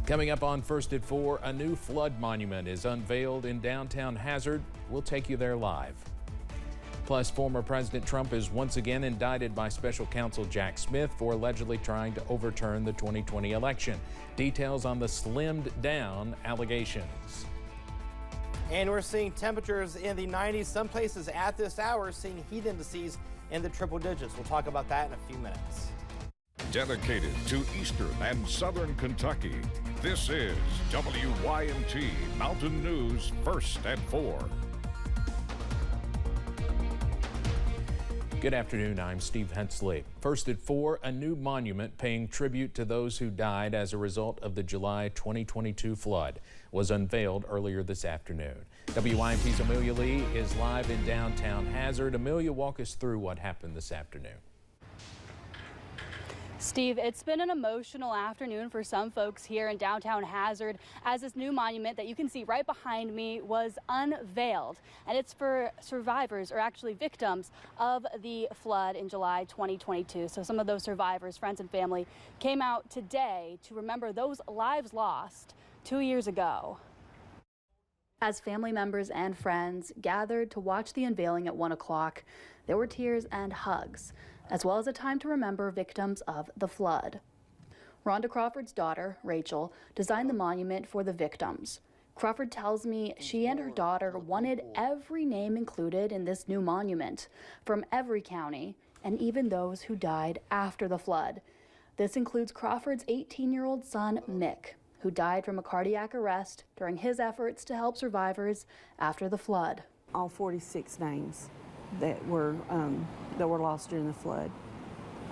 Coming up on First at 4, a new flood monument is unveiled in downtown Hazard. We'll take you there live. Plus, former President Trump is once again indicted by special counsel Jack Smith for allegedly trying to overturn the 2020 election. Details on the slimmed down allegations. And we're seeing temperatures in the 90s. Some places at this hour seeing heat indices in the triple digits. We'll talk about that in a few minutes. Dedicated to Eastern and Southern Kentucky, this is WYMT Mountain News First at 4. Good afternoon, I'm Steve Hensley. First at 4, a new monument paying tribute to those who died as a result of the July 2022 flood was unveiled earlier this afternoon. WYMT's Amelia Lee is live in downtown Hazard. Amelia, walk us through what happened this afternoon. Steve, it's been an emotional afternoon for some folks here in downtown Hazard as this new monument that you can see right behind me was unveiled. And it's for survivors, or actually victims, of the flood in July 2022. So some of those survivors, friends and family, came out today to remember those lives lost 2 years ago. As family members and friends gathered to watch the unveiling at 1 o'clock, there were tears and hugs, as well as a time to remember victims of the flood. Rhonda Crawford's daughter, Rachel, designed the monument for the victims. Crawford tells me she and her daughter wanted every name included in this new monument, from every county, and even those who died after the flood. This includes Crawford's 18-year-old son, Mick, who died from a cardiac arrest during his efforts to help survivors after the flood. All 46 names that were lost during the flood.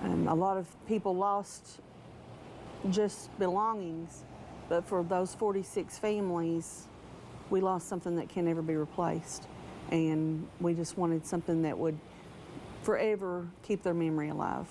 A lot of people lost just belongings, but for those 46 families, we lost something that can never be replaced. And we just wanted something that would forever keep their memory alive.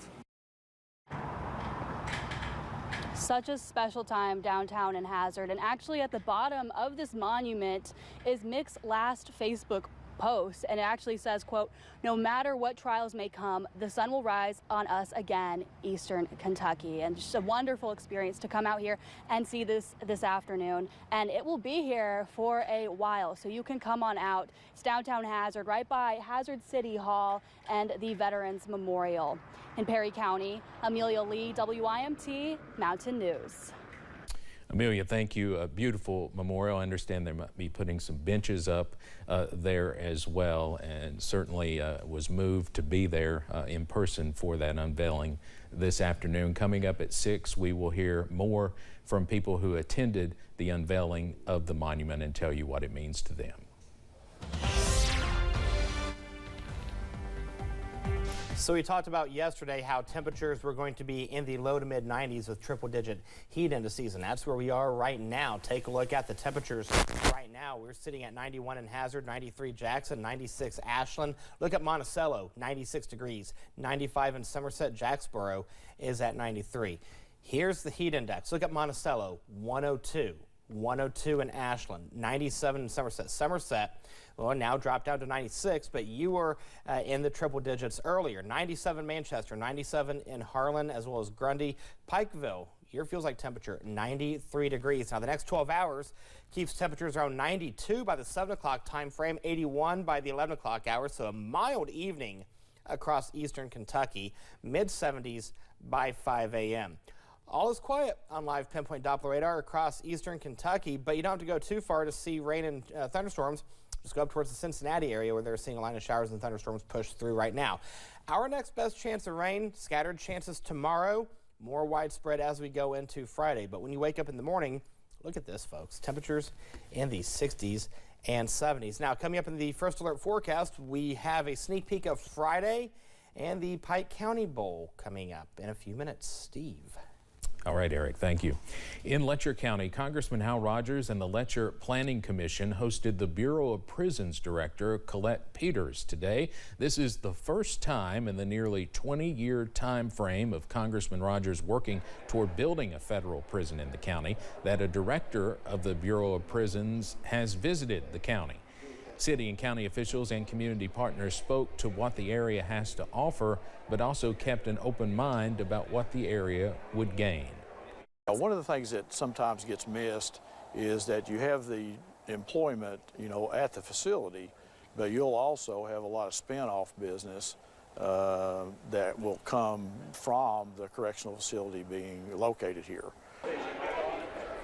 Such a special time downtown in Hazard, and actually at the bottom of this monument is Mick's last Facebook post, and it actually says, quote, "No matter what trials may come, the sun will rise on us again, Eastern Kentucky." And just a wonderful experience to come out here and see this afternoon, and it will be here for a while, so you can come on out. It's downtown Hazard, right by Hazard City Hall and the Veterans Memorial. In Perry County, Amelia Lee, WYMT Mountain News. Amelia, thank you. A beautiful memorial. I understand they might be putting some benches up there as well, and certainly was moved to be there in person for that unveiling this afternoon. Coming up at 6, we will hear more from people who attended the unveiling of the monument and tell you what it means to them. So we talked about yesterday how temperatures were going to be in the low to mid 90s with triple digit heat indices, and that's where we are right now. Take a look at the temperatures right now. We're sitting at 91 in Hazard, 93 Jackson, 96 Ashland. Look at Monticello, 96 degrees, 95 in Somerset. Jacksboro is at 93. Here's the heat index. Look at Monticello, 102. 102 in Ashland, 97 in Somerset. Somerset, well, now dropped down to 96, but you were in the triple digits earlier. 97 Manchester, 97 in Harlan, as well as Grundy. Pikeville, here feels like temperature 93 degrees. Now the next 12 hours keeps temperatures around 92 by the 7 o'clock time frame, 81 by the 11 o'clock hour, so a mild evening across eastern Kentucky, mid 70s by 5 a.m. All is quiet on live pinpoint Doppler radar across eastern Kentucky, but you don't have to go too far to see rain and thunderstorms. Just go up towards the Cincinnati area where they're seeing a line of showers and thunderstorms push through right now. Our next best chance of rain, scattered chances tomorrow, more widespread as we go into Friday. But when you wake up in the morning, look at this, folks. Temperatures in the 60s and 70s. Now, coming up in the First Alert forecast, we have a sneak peek of Friday and the Pike County Bowl coming up in a few minutes. Steve. All right, Eric, thank you. In Letcher County, Congressman Hal Rogers and the Letcher Planning Commission hosted the Bureau of Prisons Director Colette Peters today. This is the first time in the nearly 20-year time frame of Congressman Rogers working toward building a federal prison in the county that a director of the Bureau of Prisons has visited the county. City and county officials and community partners spoke to what the area has to offer, but also kept an open mind about what the area would gain. One of the things that sometimes gets missed is that you have the employment, at the facility, but you'll also have a lot of spin-off business that will come from the correctional facility being located here.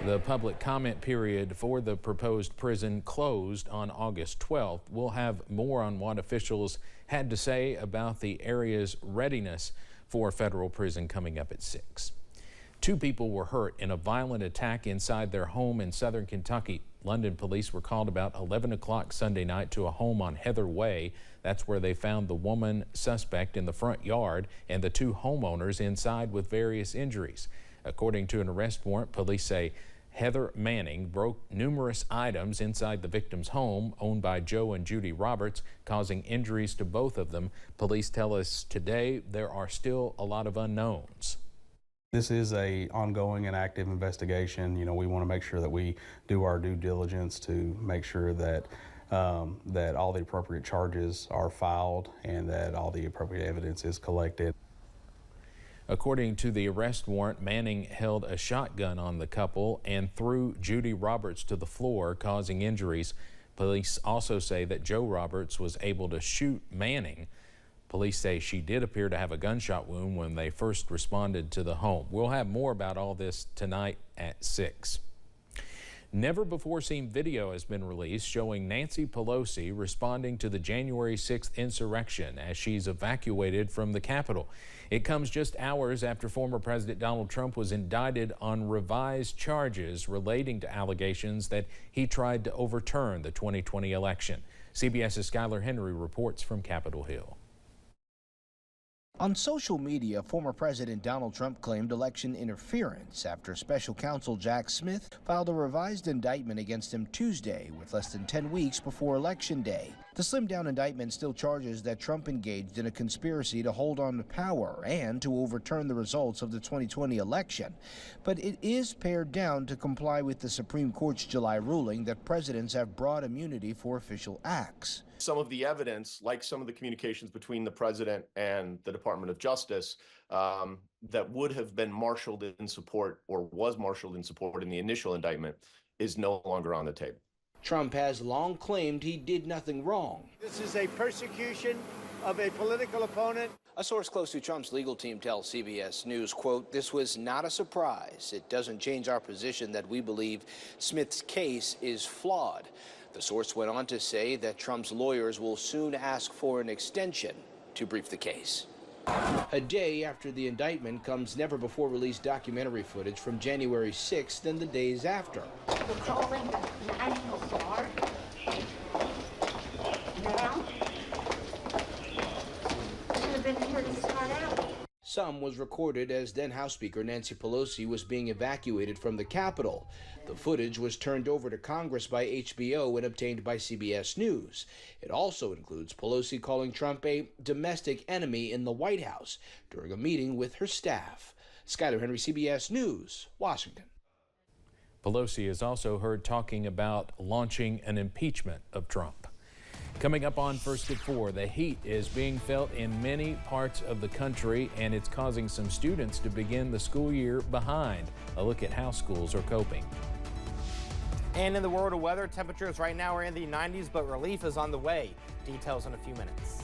The public comment period for the proposed prison closed on August 12th. We'll have more on what officials had to say about the area's readiness for federal prison coming up at 6. 2 people were hurt in a violent attack inside their home in southern Kentucky. London police were called about 11 o'clock Sunday night to a home on Heather Way. That's where they found the woman suspect in the front yard and the 2 homeowners inside with various injuries. According to an arrest warrant, police say Heather Manning broke numerous items inside the victim's home, owned by Joe and Judy Roberts, causing injuries to both of them. Police tell us today there are still a lot of unknowns. This is an ongoing and active investigation. We want to make sure that we do our due diligence to make sure that that all the appropriate charges are filed and that all the appropriate evidence is collected. According to the arrest warrant, Manning held a shotgun on the couple and threw Judy Roberts to the floor, causing injuries. Police also say that Joe Roberts was able to shoot Manning. Police say she did appear to have a gunshot wound when they first responded to the home. We'll have more about all this tonight at 6. Never before seen video has been released showing Nancy Pelosi responding to the January 6th insurrection as she's evacuated from the Capitol. It comes just hours after former President Donald Trump was indicted on revised charges relating to allegations that he tried to overturn the 2020 election. CBS's Skylar Henry reports from Capitol Hill. On social media, former President Donald Trump claimed election interference after special counsel Jack Smith filed a revised indictment against him Tuesday with less than 10 weeks before Election Day. The slimmed-down indictment still charges that Trump engaged in a conspiracy to hold on to power and to overturn the results of the 2020 election. But it is pared down to comply with the Supreme Court's July ruling that presidents have broad immunity for official acts. Some of the evidence, like some of the communications between the president and the Department of Justice, that would have been marshaled in support or was marshaled in support in the initial indictment, is no longer on the table. Trump has long claimed he did nothing wrong. This is a persecution of a political opponent. A source close to Trump's legal team tells CBS News, quote, "This was not a surprise. It doesn't change our position that we believe Smith's case is flawed." The source went on to say that Trump's lawyers will soon ask for an extension to brief the case. A day after the indictment comes never-before-released documentary footage from January 6th and the days after. We're calling the National Guard now. We should have been here to start out. Some was recorded as then House Speaker Nancy Pelosi was being evacuated from the Capitol. The footage was turned over to Congress by HBO and obtained by CBS News. It also includes Pelosi calling Trump a domestic enemy in the White House during a meeting with her staff. Skylar Henry, CBS News, Washington. Pelosi is also heard talking about launching an impeachment of Trump. Coming up on First at 4, the heat is being felt in many parts of the country, and it's causing some students to begin the school year behind. A look at how schools are coping. And in the world of weather, temperatures right now are in the 90s, but relief is on the way. Details in a few minutes.